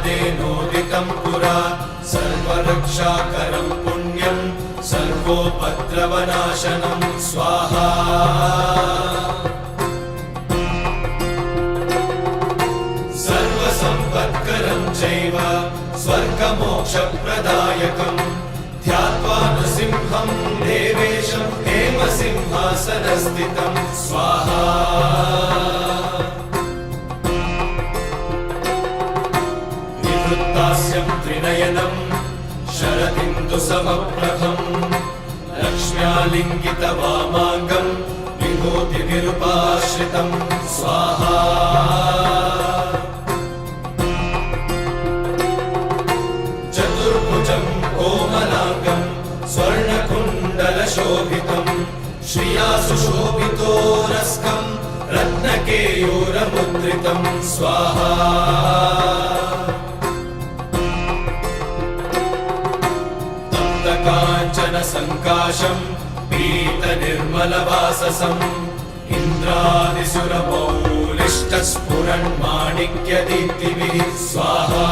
कामेनादेनोदितं पुरा सर्वरक्षाकरं पुण्यं सर्वोपद्रवनाशनं स्वाहा सर्वसम्पत्करं चैव स्वर्गमोक्षप्रदायकं ध्यात्वा नृसिंहं देवेशं हेमसिंहासनस्थितं स्वाहा विवृत्तास्यं त्रिनयनं शरदिन्दुसमप्रभं लक्ष्म्यालिङ्गितवामाङ्गं विभूतिविरूपाश्रितं स्वाहा चतुर्भुजं कोमलाङ्गं स्वर्णकुण्डलशोभितं श्रिया सुशोभितोरस्कं रत्नकेयूरमुद्रितं स्वाहा काञ्चनसङ्काशं पीतनिर्मलवाससं इन्द्रादिसुरमौलिष्टस्फुरन्माणिक्यदीप्तिभिः स्वाहा